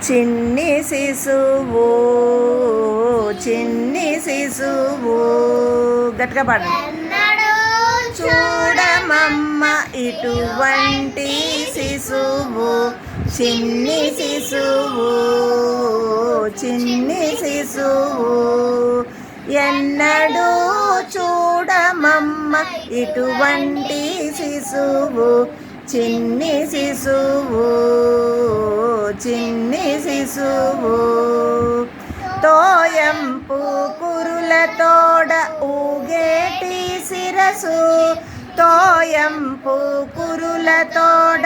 చిన్ని శిశువు చిన్ని శిశువు గట్టిగా పాడండి. చూడమమ్మ ఇటువంటి శిశువు చిన్ని శిశువు చిన్ని శిశువు ఎన్నడూ చూడమమ్మ ఇటువంటి శిశువు చిన్ని శిశువు చిన్ని శిశువు తోయంపు కురులతోడ ఊగేటి శిరసు తోయంపు కురులతోడ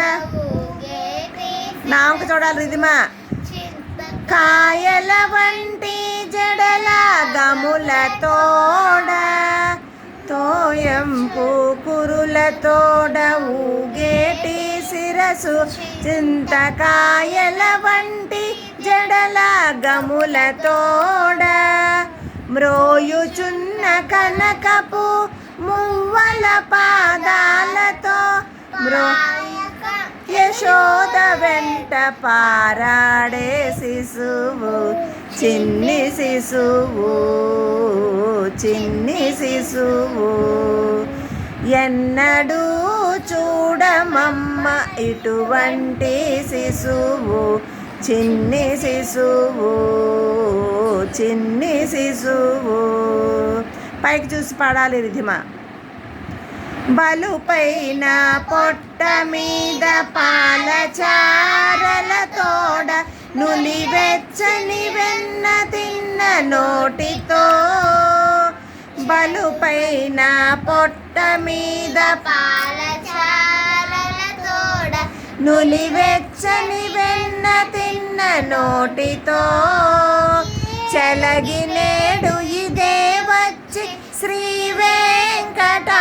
నామక చూడాలి రిదిమా కాయల వంటి జడల గములతోడ తోయంపు కురులతోడ ఊగేటి శిరసు చింతకాయల వంటి జడల గములతోడ మ్రోయుచున్న కనకపు మువ్వల పాదాలతో యశోద వెంట పారాడే శిశువు చిన్ని శిశువు చిన్ని శిశువు ఎన్నడూ చూడమమ్మ ఇటువంటి శిశువు చిన్ని శిశువు చిన్ని శిశువు పైకి చూసి పాడాలి రిధిమా బలుపైన పొట్ట మీద పాలచారల తోడ నులివెచ్చని వెన్న తిన్న నోటితో బలుపైన పొట్ట మీద పాలచారల తోడ నులివెచ్చని వెన్న తిన్న నోటితో చెలగినేడు ఇదే వచ్చి శ్రీ వెంకటాద్రిపై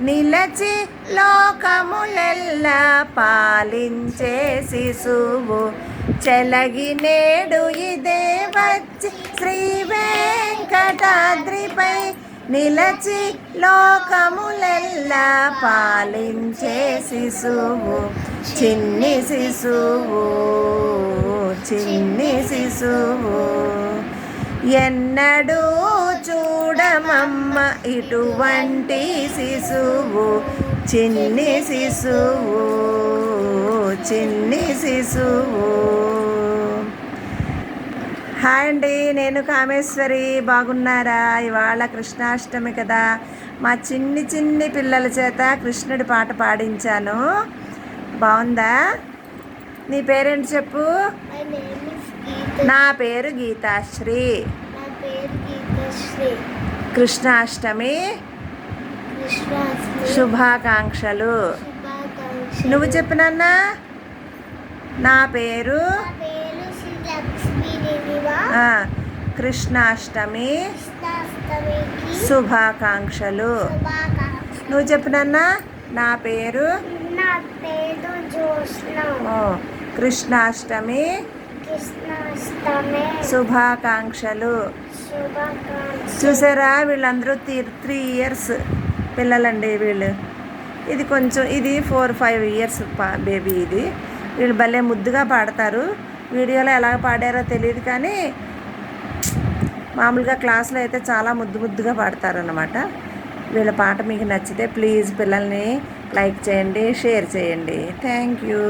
నిలచి లోకములెల్లా పాలించే శిశువు చెలగినేడు ఇదే వచ్చి శ్రీ వెంకటాద్రిపై నిలచి లోకములెల్లా పాలించే శిశువు చిన్ని శిశువు చిన్ని శిశువు ఎన్నడూ చూడమమ్మ ఇటువంటి శిశువు చిన్ని శిశువు చిన్ని శిశువు. హాయ్ అండి, నేను కామేశ్వరి. బాగున్నారా? ఇవాళ కృష్ణాష్టమి కదా, మా చిన్ని చిన్ని పిల్లల చేత కృష్ణుడి పాట పాడించాను. బాగుందా? నీ పేరేంటి చెప్పు? నా పేరు గీతాశ్రీ. కృష్ణాష్టమి శుభాకాంక్షలు. నువ్వు చెప్పినన్నా? నా పేరు కృష్ణాష్టమి శుభాకాంక్షలు. నువ్వు చెప్పినన్నా? నా పేరు కృష్ణాష్టమి శుభాకాంక్షలు. చూసారా, వీళ్ళందరూ 3 ఇయర్స్ పిల్లలండి వీళ్ళు. ఇది కొంచెం ఇది 4-5 ఇయర్స్ బేబీ. ఇది వీళ్ళు భలే ముద్దుగా పాడతారు. వీడియోలో ఎలా పాడారో తెలియదు, కానీ మామూలుగా క్లాస్లో అయితే చాలా ముద్దుగా పాడతారు అన్నమాట. వీళ్ళ పాట మీకు నచ్చితే ప్లీజ్ పిల్లల్ని లైక్ చేయండి, షేర్ చేయండి. Thank you.